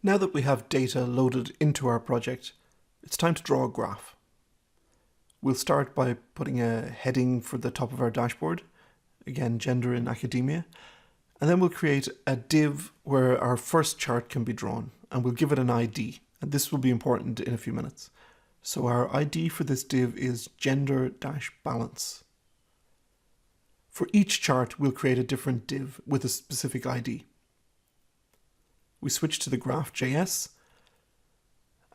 Now that we have data loaded into our project, it's time to draw a graph. We'll start by putting a heading for the top of our dashboard, again gender in academia, and then we'll create a div where our first chart can be drawn, and we'll give it an ID, and this will be important in a few minutes. So our ID for this div is gender-balance. For each chart, we'll create a different div with a specific ID. We switch to the graph.js,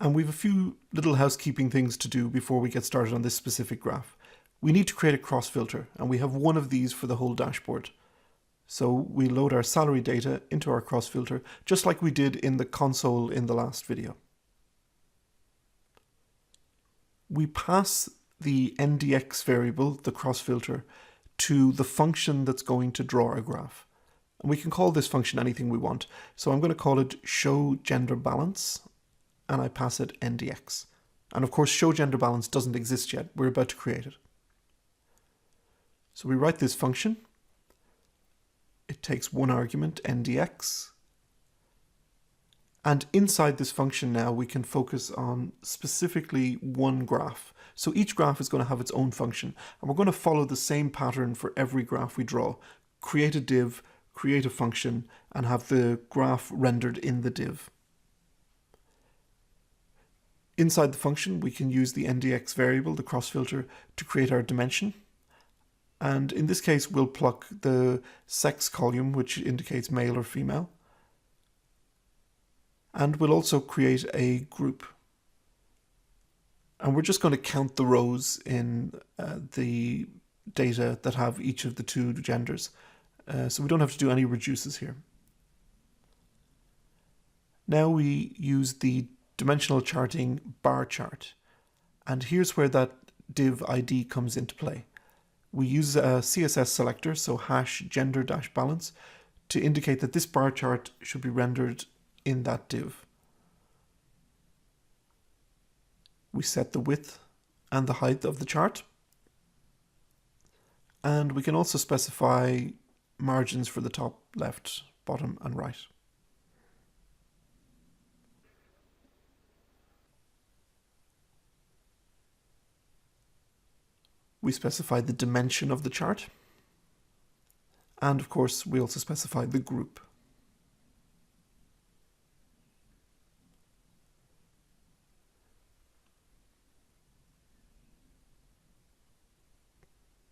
and we have a few little housekeeping things to do before we get started on this specific graph. We need to create a cross filter, and we have one of these for the whole dashboard. So we load our salary data into our cross filter, just like we did in the console in the last video. We pass the ndx variable, the cross filter, to the function that's going to draw our graph. And we can call this function anything we want. So I'm going to call it showGenderBalance, and I pass it ndx. And of course, showGenderBalance doesn't exist yet. We're about to create it. So we write this function. It takes one argument, ndx. And inside this function now, we can focus on specifically one graph. So each graph is going to have its own function. And we're going to follow the same pattern for every graph we draw. Create a div, create a function, and have the graph rendered in the div. Inside the function, we can use the ndx variable, the cross filter, to create our dimension. And in this case, we'll pluck the sex column, which indicates male or female. And we'll also create a group. And we're just going to count the rows in the data that have each of the two genders. So we don't have to do any reduces here. Now we use the dimensional charting BarChart. And here's where that div ID comes into play. We use a CSS selector, so hash gender-balance, to indicate that this bar chart should be rendered in that div. We set the width and the height of the chart. And we can also specify margins for the top, left, bottom, and right. We specify the dimension of the chart. And of course, we also specify the group.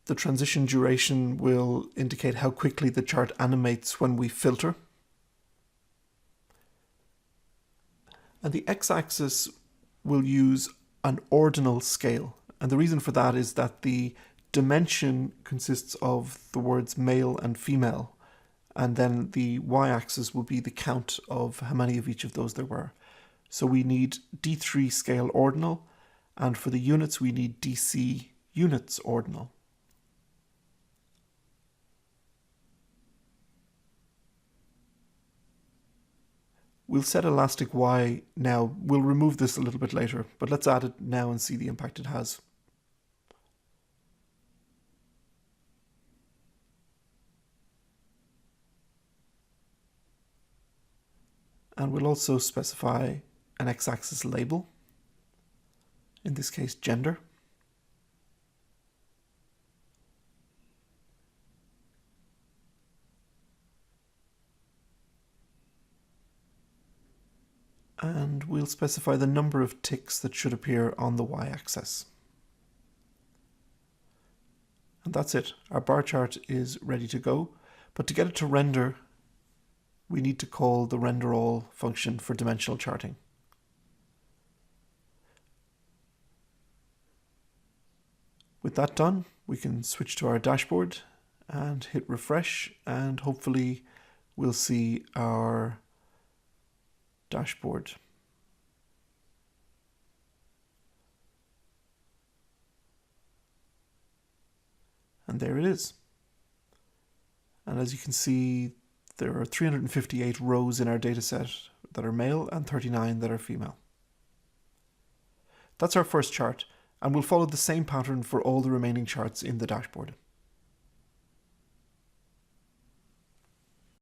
The transition duration will indicate how quickly the chart animates when we filter. And the x-axis will use an ordinal scale. And the reason for that is that the dimension consists of the words male and female. And then the y-axis will be the count of how many of each of those there were. So we need D3 scale ordinal. And for the units, we need DC units ordinal. We'll set elastic Y now. We'll remove this a little bit later, but let's add it now and see the impact it has. And we'll also specify an x-axis label, in this case gender. And we'll specify the number of ticks that should appear on the y-axis. And that's it. Our bar chart is ready to go. But to get it to render, we need to call the renderAll function for dimensional charting. With that done, we can switch to our dashboard and hit refresh, and hopefully we'll see our dashboard. And there it is. And as you can see, there are 358 rows in our dataset that are male and 39 that are female. That's our first chart, and we'll follow the same pattern for all the remaining charts in the dashboard.